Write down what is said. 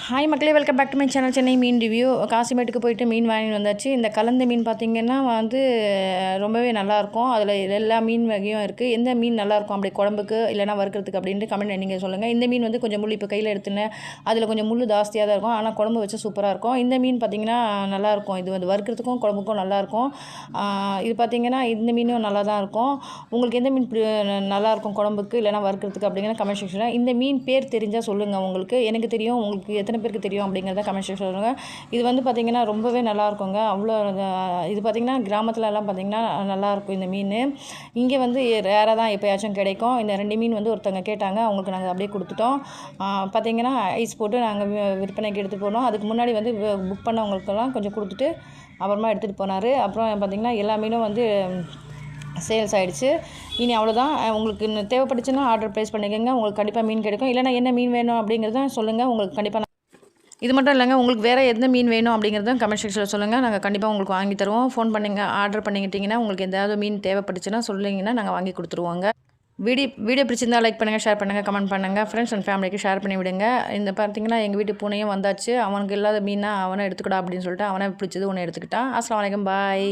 Hi மக்களே, welcome back to my channel Chennai Meen review. காசிமேட்டுக்கு போயிட்டு மீன் வாங்கிட்டு வந்தாச்சு. இந்த கலந்த மீன் பார்த்திங்கன்னா ரொம்பவே நல்லாயிருக்கும். அதில் எல்லா மீன் வகையும் இருக்குது. எந்த மீன் நல்லாயிருக்கும் அப்படி குழம்புக்கு இல்லைனா வறுக்கிறதுக்கு அப்படின்ட்டு கமெண்ட் நீங்கள் சொல்லுங்கள். இந்த மீன் கொஞ்சம் முள் இப்போ கையில் எடுத்துனேன், அதில் கொஞ்சம் முள் ஜாஸ்தியாக தான் இருக்கும். ஆனால் குழம்பு வச்சு சூப்பராக இருக்கும். இந்த மீன் பார்த்திங்கன்னா நல்லாயிருக்கும். இது வறுக்கிறதுக்கும் குழம்புக்கும் நல்லாயிருக்கும். இது பார்த்திங்கன்னா இந்த மீனும் நல்லா தான் இருக்கும். உங்களுக்கு எந்த மீன் நல்லாயிருக்கும் குழம்புக்கு இல்லைனா வறுக்கிறதுக்கு அப்படிங்கிற கமெண்ட் செக்ஷனில் இந்த மீன் பேர் தெரிஞ்சால் சொல்லுங்கள். உங்களுக்கு எனக்கு தெரியும், உங்களுக்கு எத்தனை பேருக்கு தெரியும் அப்படிங்கிறத கமெண்ட் செக்ஷன் சொல்லுங்கள். இது பார்த்திங்கன்னா ரொம்பவே நல்லாயிருக்குங்க. அவ்வளோ இது பார்த்திங்கன்னா கிராமத்துலலாம் பார்த்திங்கன்னா நல்லாயிருக்கும் இந்த மீன். இங்கே ரேராக தான் எப்போயாச்சும் கிடைக்கும். இந்த 2 மீன் ஒருத்தவங்க கேட்டாங்க, அவங்களுக்கு நாங்கள் அப்படியே கொடுத்துட்டோம். பார்த்திங்கன்னா ஐஸ் போட்டு நாங்கள் விற்பனைக்கு எடுத்துகிட்டு போனோம். அதுக்கு முன்னாடி புக் பண்ணவங்களுக்கெல்லாம் கொஞ்சம் கொடுத்துட்டு அப்புறமா எடுத்துகிட்டு போனார். அப்புறம் பார்த்திங்கன்னா எல்லா மீனும் சேல்ஸ் ஆகிடுச்சு. இனி அவ்வளோதான். உங்களுக்கு தேவைப்பட்டுச்சுன்னா ஆர்டர் ப்ளேஸ் பண்ணிக்கோங்க. உங்களுக்கு கண்டிப்பாக மீன் கிடைக்கும். இல்லைனா என்ன மீன் வேணும் அப்படிங்கிறத சொல்லுங்கள். உங்களுக்கு கண்டிப்பாக இது மட்டும் இல்லைங்க, உங்களுக்கு வேறு எந்த மீன் வேணும் அப்படிங்கிறதும் கமெண்ட் செக்ஷனில் சொல்லுங்கள். நாங்கள் கண்டிப்பாக உங்களுக்கு வாங்கி தருவோம். ஃபோன் பண்ணுங்க, ஆர்டர் பண்ணிக்கிட்டிங்கன்னா உங்களுக்கு எதாவது மீன் தேவைப்பட்டுச்சுன்னா சொல்லிங்கன்னா நாங்கள் வாங்கி கொடுத்துருவோங்க. வீடியோ பிடிச்சிருந்தால் லைக் பண்ணுங்கள், ஷேர் பண்ணுங்கள், கமெண்ட் பண்ணுங்கள். ஃப்ரெண்ட்ஸ் அண்ட் ஃபேமிலிக்கு ஷேர் பண்ணி விடுங்க. இந்த பார்த்திங்கன்னா எங்கள் வீட்டு பூனையும் வந்தாச்சு. அவனுக்கு இல்லாத மீனாக அவனை எடுத்துக்கிட்டா அப்படின்னு சொல்லிட்டு அவனை பிடிச்சது ஒன்று எடுத்துக்கிட்டான். அஸ்ஸலாமு அலைக்கும், பாய்.